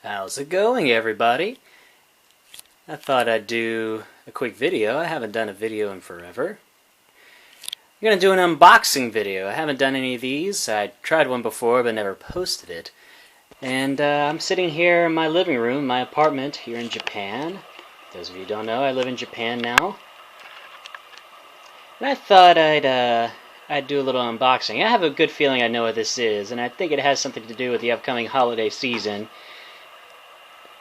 How's it going, everybody? I thought I'd do a quick video. I haven't done a video in forever. I'm going to do an unboxing video. I haven't done any of these. I tried one before but never posted it. And I'm sitting here in my living room, my apartment here in Japan. Those of you who don't know, I live in Japan now. And I thought I'd do a little unboxing. I have a good feeling I know what this is, and I think it has something to do with the upcoming holiday season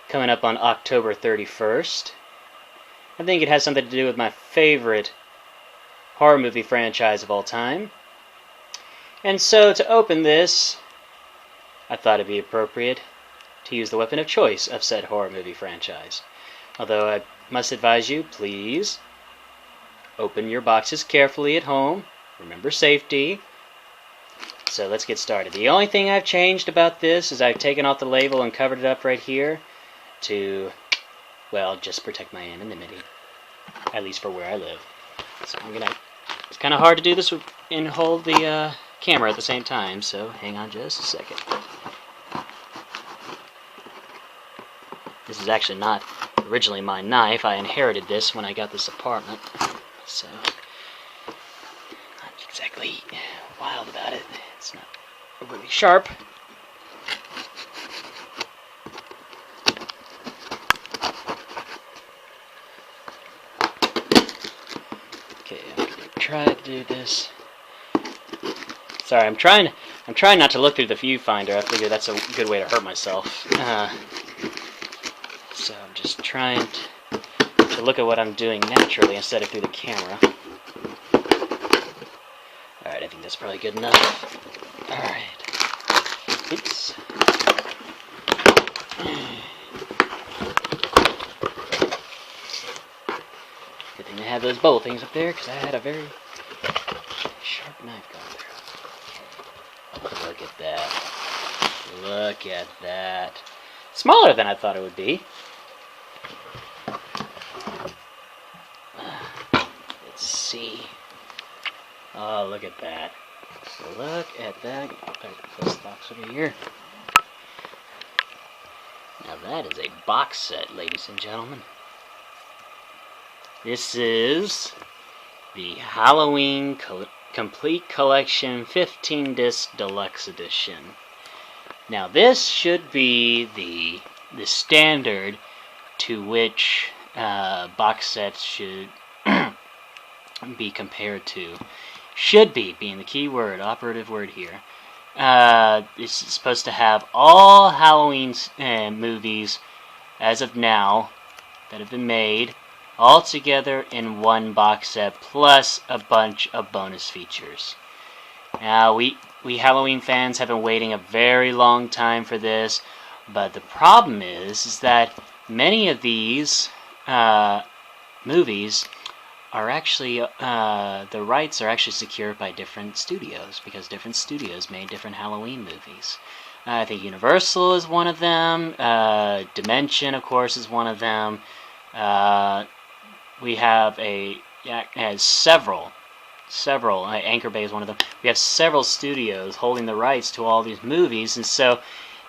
coming up on October 31st. I think it has something to do with my favorite horror movie franchise of all time. And so to open this, I thought it'd be appropriate to use the weapon of choice of said horror movie franchise. Although I must advise you, please open your boxes carefully at home. Remember safety. So let's get started. The only thing I've changed about this is I've taken off the label and covered it up right here to, well, just protect my anonymity, at least for where I live. So it's kind of hard to do this and hold the camera at the same time, so hang on just a second. This is actually not originally my knife. I inherited this when I got this apartment, so not exactly wild about it. It's not really sharp. Okay, I'm gonna try to do this. Sorry, I'm trying not to look through the viewfinder. I figure that's a good way to hurt myself. So I'm just trying to look at what I'm doing naturally instead of through the camera. Alright, I think that's probably good enough. Alright. Oops. Good thing I had those bowl things up there, because I had a very sharp knife going through. Look at that. Look at that. Smaller than I thought it would be. Let's see. Oh, look at that. Look at that. Close the box over here. Now that is a box set, ladies and gentlemen. This is the Halloween Complete Collection 15-disc Deluxe Edition. Now this should be the standard to which box sets should be compared to. Should be being the key word, operative word here. It's supposed to have all Halloween movies as of now that have been made all together in one box set, plus a bunch of bonus features. Now we Halloween fans have been waiting a very long time for this, but the problem is that many of these movies are actually, the rights are actually secured by different studios, because different studios made different Halloween movies. I think Universal is one of them, Dimension, of course, is one of them. We have several, Anchor Bay is one of them. We have several studios holding the rights to all these movies, and so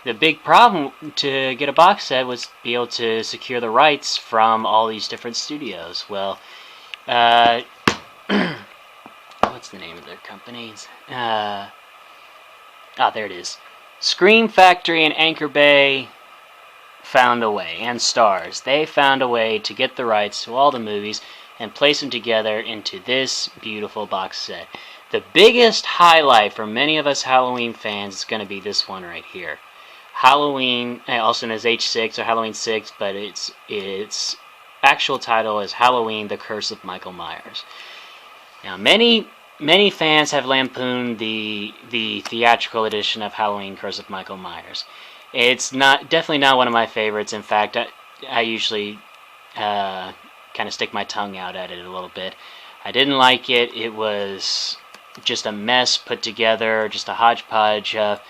the big problem to get a box set was be able to secure the rights from all these different studios. Well, what's the name of their companies? There it is. Scream Factory and Anchor Bay found a way, and Stars. They found a way to get the rights to all the movies and place them together into this beautiful box set. The biggest highlight for many of us Halloween fans is going to be this one right here. Halloween, also known as H6 or Halloween 6, but its actual title is Halloween: The Curse of Michael Myers. Now, many fans have lampooned the theatrical edition of Halloween: Curse of Michael Myers. It's definitely not one of my favorites. In fact, I usually kind of stick my tongue out at it a little bit. I didn't like it. It was just a mess put together, just a hodgepodge of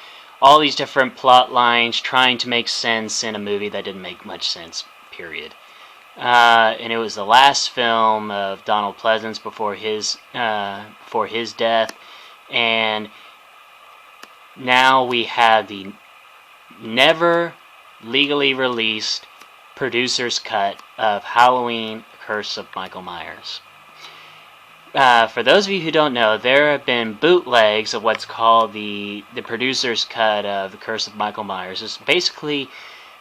all these different plot lines trying to make sense in a movie that didn't make much sense, period. And it was the last film of Donald Pleasance before his death, and now we have the legally released producer's cut of Halloween Curse of Michael Myers. For those of you who don't know, there have been bootlegs of what's called the producer's cut of The Curse of Michael Myers. It's basically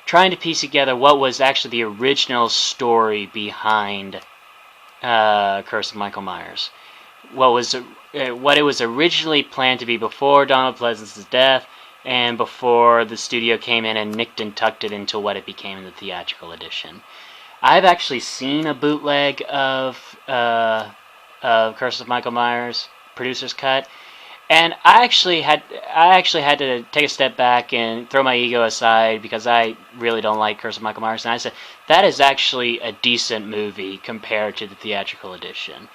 trying to piece together what was actually the original story behind Curse of Michael Myers. What it was originally planned to be before Donald Pleasance's death, and before the studio came in and nicked and tucked it into what it became in the theatrical edition. I've actually seen a bootleg of Curse of Michael Myers producer's cut, and I actually had to take a step back and throw my ego aside because I really don't like Curse of Michael Myers, and I said that is actually a decent movie compared to the theatrical edition.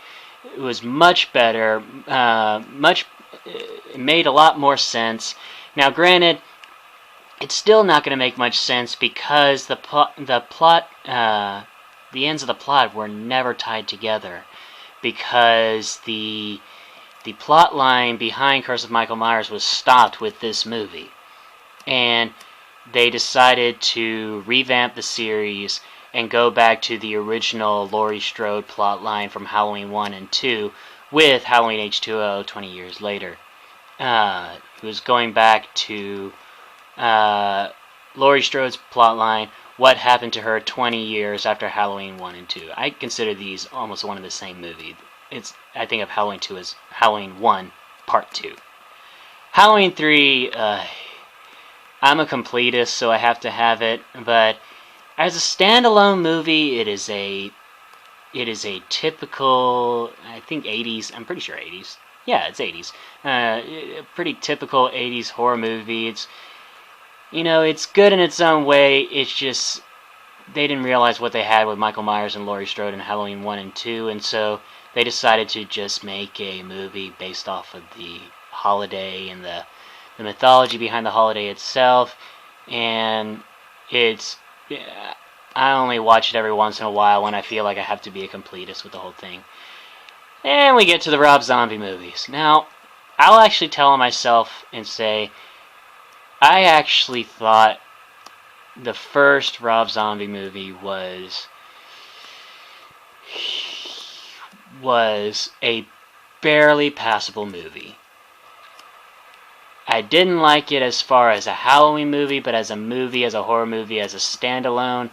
It was much better, it made a lot more sense. Now, granted, it's still not going to make much sense because the ends of the plot were never tied together, because the plot line behind Curse of Michael Myers was stopped with this movie, and they decided to revamp the series and go back to the original Laurie Strode plot line from Halloween 1 and 2 with Halloween H2O 20 years later. It was going back to Laurie Strode's plotline, what happened to her 20 years after Halloween 1 and 2. I consider these almost one and the same movie. I think of Halloween 2 as Halloween 1 Part 2. Halloween 3, I'm a completist, so I have to have it, but as a standalone movie, it is a typical, I think 80s, I'm pretty sure 80s. Yeah, it's 80s. A pretty typical 80s horror movie. It's good in its own way. It's just they didn't realize what they had with Michael Myers and Laurie Strode in Halloween 1 and 2, and so they decided to just make a movie based off of the holiday and the mythology behind the holiday itself. And I only watch it every once in a while when I feel like I have to be a completist with the whole thing. And we get to the Rob Zombie movies. Now, I'll actually tell myself and say, I actually thought the first Rob Zombie movie was a barely passable movie. I didn't like it as far as a Halloween movie, but as a movie, as a horror movie, as a standalone,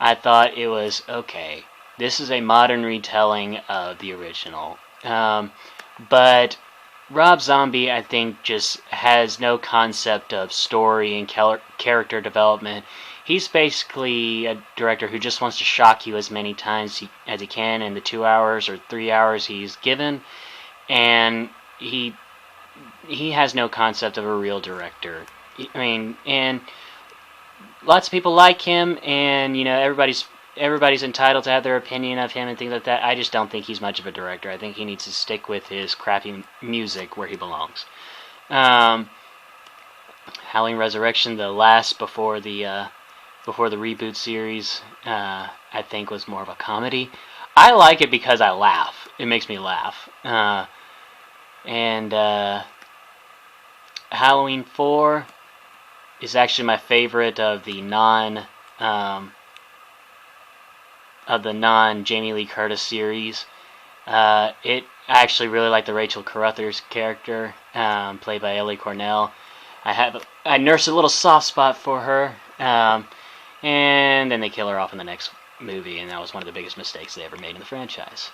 I thought it was okay. This is a modern retelling of the original. But Rob Zombie, I think, just has no concept of story and character development. He's basically a director who just wants to shock you as many times as he can in the 2 hours or 3 hours he's given. And he has no concept of a real director. And lots of people like him, and everybody's entitled to have their opinion of him and things like that. I just don't think he's much of a director. I think he needs to stick with his crappy music where he belongs. Halloween Resurrection, the last before the reboot series, I think was more of a comedy. I like it because I laugh. It makes me laugh. And Halloween 4 is actually my favorite of the non Jamie Lee Curtis series. I actually really like the Rachel Carruthers character, played by Ellie Cornell. I nurse a little soft spot for her, and then they kill her off in the next movie, and that was one of the biggest mistakes they ever made in the franchise.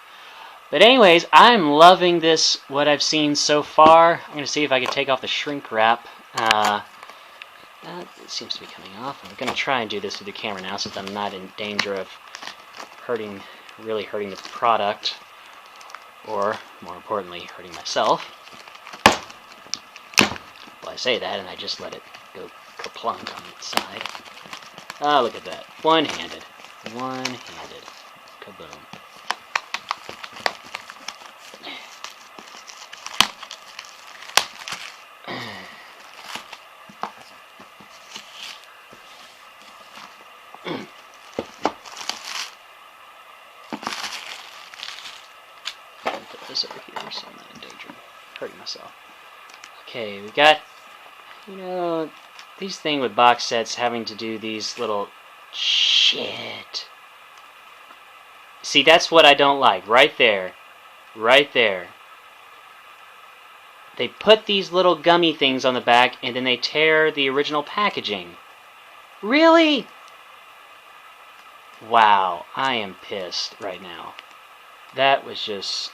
But anyways, I'm loving this, what I've seen so far. I'm going to see if I can take off the shrink wrap. It seems to be coming off. I'm going to try and do this with the camera now, since I'm not in danger of really hurting the product, or, more importantly, hurting myself. Well, I say that, and I just let it go kaplunk on its side. Ah, look at that. One-handed. Kaboom. Put this over here so I'm not in danger of hurting myself. Okay, we got, these thing with box sets having to do these little shit. See, that's what I don't like. Right there. Right there. They put these little gummy things on the back and then they tear the original packaging. Really? Wow, I am pissed right now. That was just...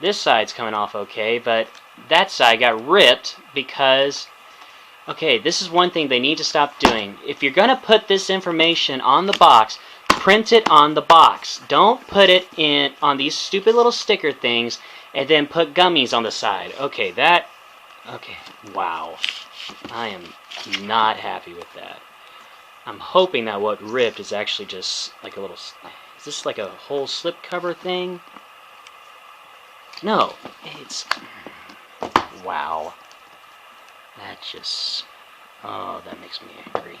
This side's coming off okay, but that side got ripped because... Okay, this is one thing they need to stop doing. If you're going to put this information on the box, print it on the box. Don't put it in on these stupid little sticker things and then put gummies on the side. Okay, that... Okay, wow. I am not happy with that. I'm hoping that what ripped is actually just like a little... Is this like a whole slipcover thing? No, it's... Wow. That just... Oh, that makes me angry.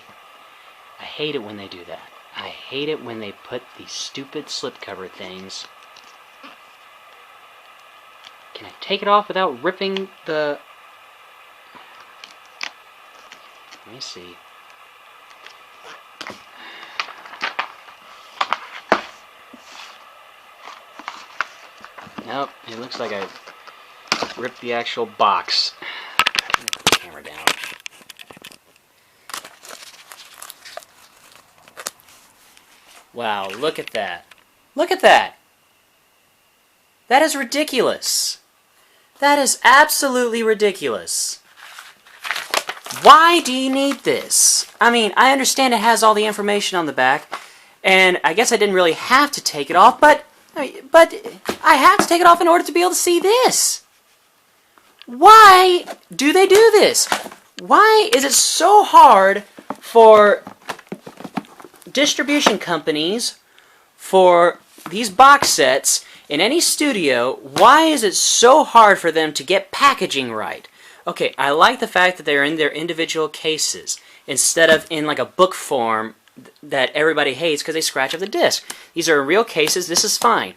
I hate it when they do that. I hate it when they put these stupid slipcover things. Can I take it off without ripping the... Let me see. Nope, it looks like I ripped the actual box. Put the camera down. Wow, look at that. Look at that! That is ridiculous. That is absolutely ridiculous. Why do you need this? I mean, I understand it has all the information on the back, and I guess I didn't really have to take it off, but I have to take it off in order to be able to see this. Why do they do this? Why is it so hard for distribution companies for these box sets in any studio? Why is it so hard for them to get packaging right? Okay, I like the fact that they're in their individual cases instead of in like a book form that everybody hates because they scratch up the disc. These are real cases. This is fine.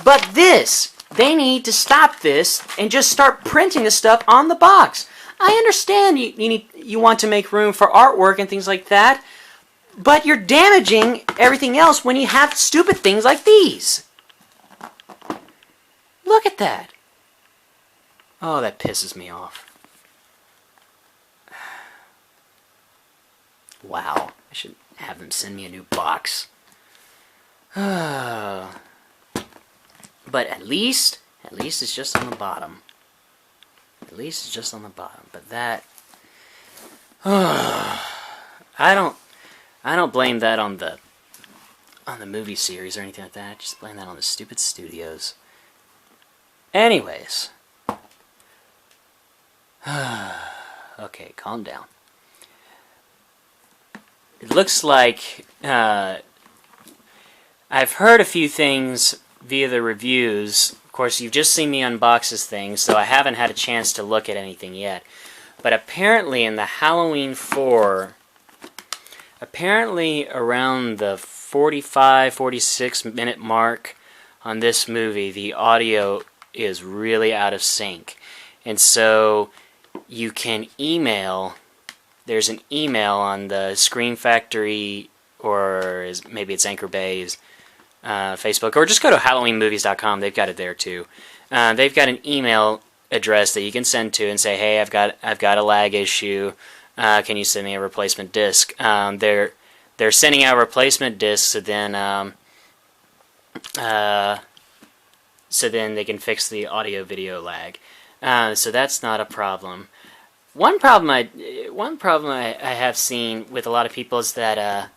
But this, they need to stop this and just start printing the stuff on the box. I understand you want to make room for artwork and things like that, but you're damaging everything else when you have stupid things like these. Look at that. Oh, that pisses me off. Wow. I should have them send me a new box. But at least it's just on the bottom. At least it's just on the bottom. But that... I don't blame that on the movie series or anything like that. I just blame that on the stupid studios. Anyways. Okay, calm down. It looks like I've heard a few things via the reviews. Of course, you've just seen me unbox this thing, so I haven't had a chance to look at anything yet. But apparently in the Halloween 4, apparently around the 45-46 minute mark on this movie, the audio is really out of sync. And so you can email... There's an email on the Scream Factory, or maybe it's Anchor Bay's Facebook, or just go to HalloweenMovies.com. They've got it there too. They've got an email address that you can send to and say, "Hey, I've got a lag issue. Can you send me a replacement disc?" They're sending out replacement discs, so then they can fix the audio-video lag. So that's not a problem. One problem I have seen with a lot of people is that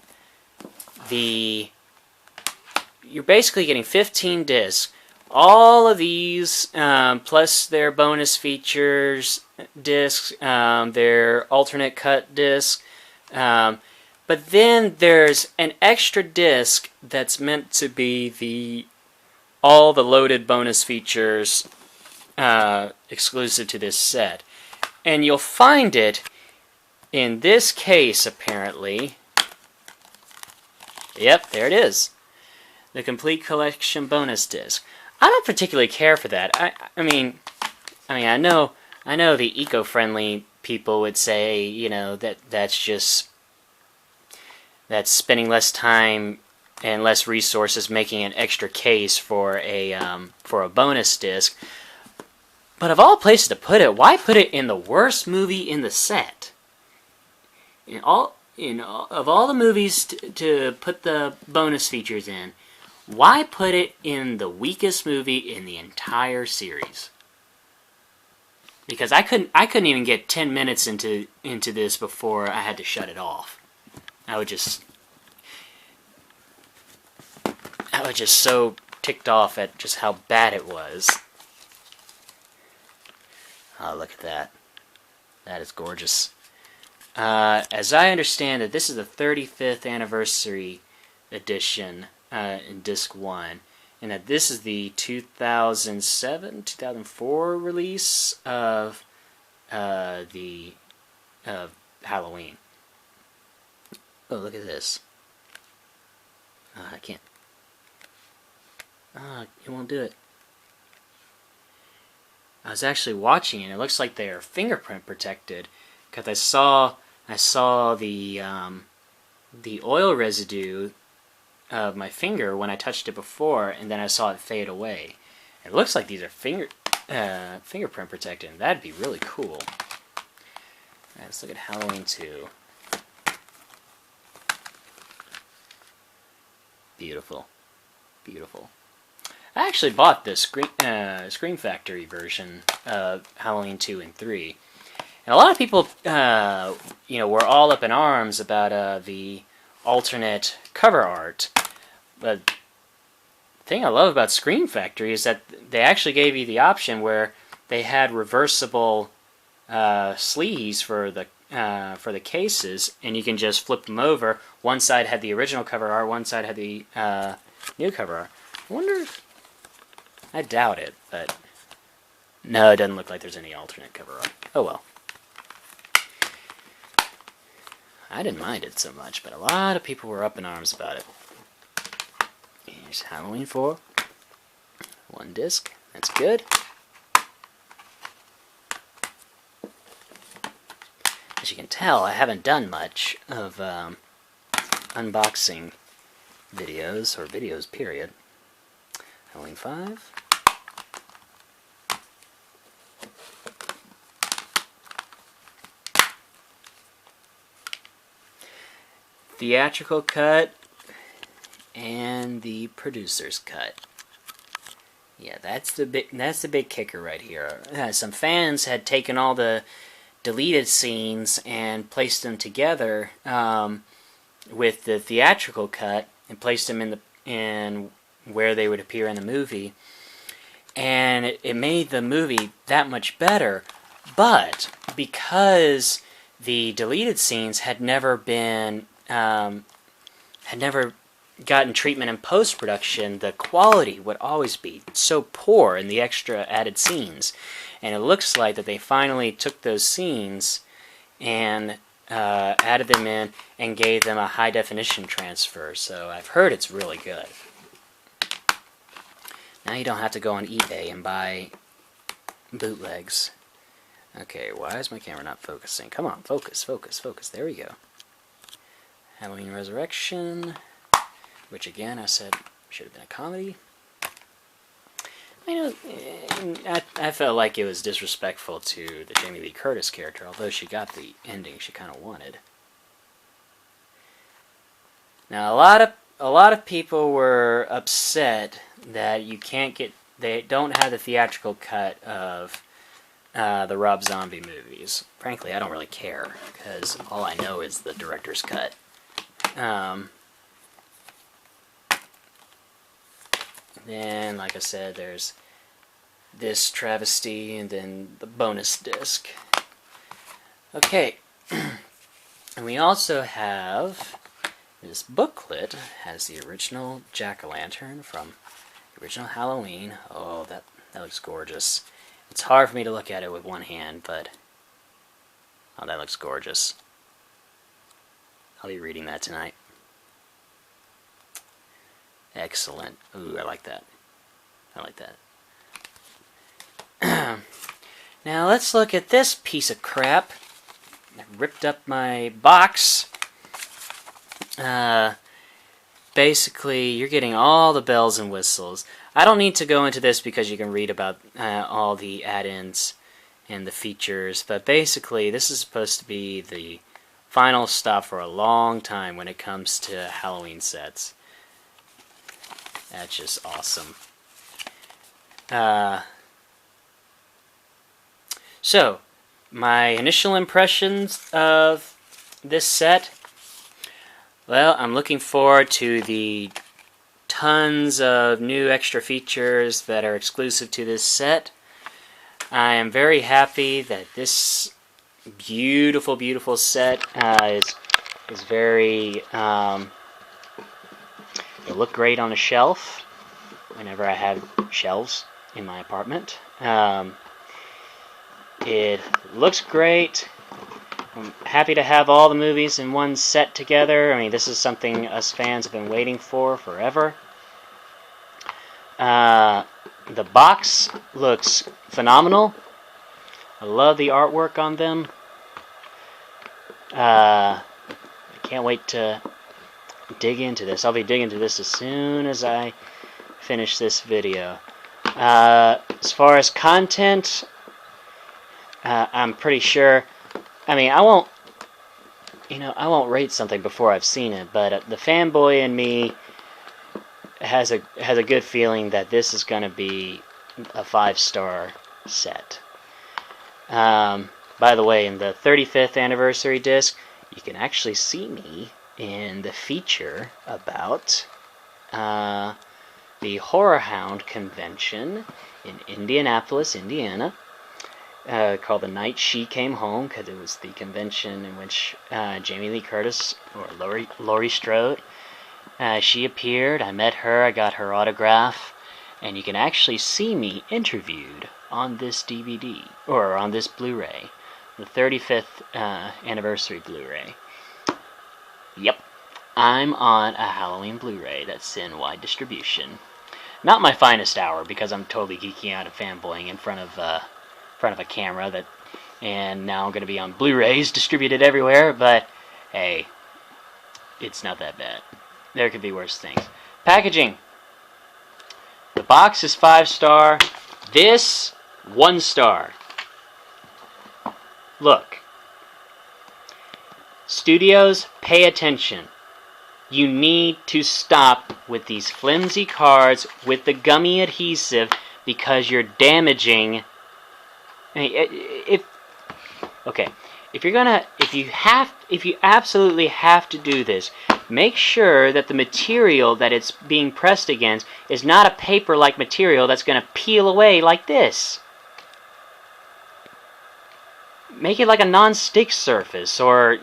you're basically getting 15 discs. All of these, plus their bonus features discs, their alternate cut disc, but then there's an extra disc that's meant to be all the loaded bonus features exclusive to this set. And you'll find it in this case, apparently. Yep, there it is. The Complete Collection Bonus Disc. I don't particularly care for that. I mean, I know the eco-friendly people would say, that's spending less time and less resources making an extra case for a bonus disc. But of all places to put it, why put it in the worst movie in the set? Of all the movies to put the bonus features in, why put it in the weakest movie in the entire series? Because I couldn't even get 10 minutes into this before I had to shut it off. I was just so ticked off at just how bad it was. Oh, look at that. That is gorgeous. As I understand it, this is the 35th anniversary edition in disc 1, and that this is the 2004 release of Halloween. Oh, look at this. I can't. It won't do it. I was actually watching it. It looks like they are fingerprint protected, because I saw the oil residue of my finger when I touched it before, and then I saw it fade away. It looks like these are fingerprint protected, and that'd be really cool. Alright, let's look at Halloween 2. Beautiful. Beautiful. I actually bought the Scream Factory version of Halloween 2 and 3. And a lot of people, were all up in arms about the alternate cover art. But the thing I love about Scream Factory is that they actually gave you the option where they had reversible sleeves for the cases, and you can just flip them over. One side had the original cover art, one side had the new cover art. I wonder if... I doubt it, but... No, it doesn't look like there's any alternate cover art. Oh well. I didn't mind it so much, but a lot of people were up in arms about it. Here's Halloween 4. One disc. That's good. As you can tell, I haven't done much of unboxing videos, or videos period. Halloween 5. Theatrical cut and the producer's cut. Yeah, that's the big kicker right here. Some fans had taken all the deleted scenes and placed them together with the theatrical cut and placed them in where they would appear in the movie, and it made the movie that much better. But because the deleted scenes had never gotten treatment in post-production, the quality would always be so poor in the extra added scenes. And it looks like that they finally took those scenes and added them in and gave them a high-definition transfer. So I've heard it's really good. Now you don't have to go on eBay and buy bootlegs. Okay, why is my camera not focusing? Come on, focus, focus, focus. There we go. Halloween Resurrection, which again I said should have been a comedy. I felt like it was disrespectful to the Jamie Lee Curtis character, although she got the ending she kind of wanted. Now a lot of people were upset that they don't have the theatrical cut of the Rob Zombie movies. Frankly, I don't really care, because all I know is the director's cut. Then, like I said, there's this travesty, and then the bonus disc. Okay, and we also have this booklet. Has the original jack-o'-lantern from the original Halloween. Oh, that looks gorgeous. It's hard for me to look at it with one hand, but oh, that looks gorgeous. I'll be reading that tonight. Excellent. Ooh, I like that. I like that. Now let's look at this piece of crap. ripped up my box. Basically, you're getting all the bells and whistles. I don't need to go into this because you can read about all the add-ins and the features, but basically, this is supposed to be the final stop for a long time when it comes to Halloween sets. That's just awesome. So, my initial impressions of this set. Well, I'm looking forward to the tons of new extra features that are exclusive to this set. I am very happy that this beautiful, beautiful set is very... it'll look great on a shelf whenever I have shelves in my apartment. It looks great. I'm happy to have all the movies in one set together. I mean, this is something us fans have been waiting for forever. The box looks phenomenal. I love the artwork on them. I can't wait to dig into this. I'll be digging into this as soon as I finish this video. As far as content, I'm pretty sure... I mean, I won't rate something before I've seen it, but the fanboy in me has a good feeling that this is going to be a 5-star set. By the way, in the 35th anniversary disc, you can actually see me in the feature about the Horror Hound convention in Indianapolis, Indiana. Called The Night She Came Home, because it was the convention in which Jamie Lee Curtis, or Laurie Strode, she appeared. I met her, I got her autograph, and you can actually see me interviewed on this DVD, or on this Blu-ray, the 35th anniversary Blu-ray. Yep, I'm on a Halloween Blu-ray that's in wide distribution. Not my finest hour, because I'm totally geeking out and fanboying in front of a camera, and now I'm going to be on Blu-rays distributed everywhere, but hey, it's not that bad. There could be worse things. Packaging. The box is 5-star. This, 1-star. Look. Studios, pay attention. You need to stop with these flimsy cards with the gummy adhesive, because you're damaging... If you absolutely have to do this, make sure that the material that it's being pressed against is not a paper-like material that's going to peel away like this. Make it like a non-stick surface, or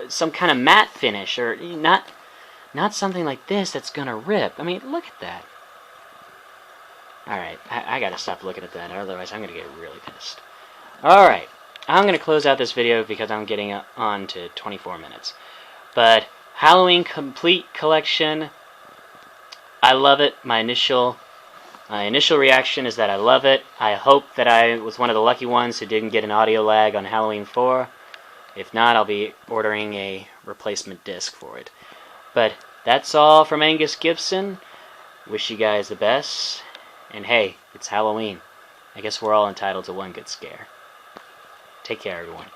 some kind of matte finish, or not something like this that's going to rip. I mean, look at that. Alright, I gotta stop looking at that, otherwise I'm gonna get really pissed. Alright, I'm gonna close out this video because I'm getting on to 24 minutes. But, Halloween Complete Collection, I love it. My initial reaction is that I love it. I hope that I was one of the lucky ones who didn't get an audio lag on Halloween 4. If not, I'll be ordering a replacement disc for it. But, that's all from Angus Gibson. Wish you guys the best. And hey, it's Halloween. I guess we're all entitled to one good scare. Take care, everyone.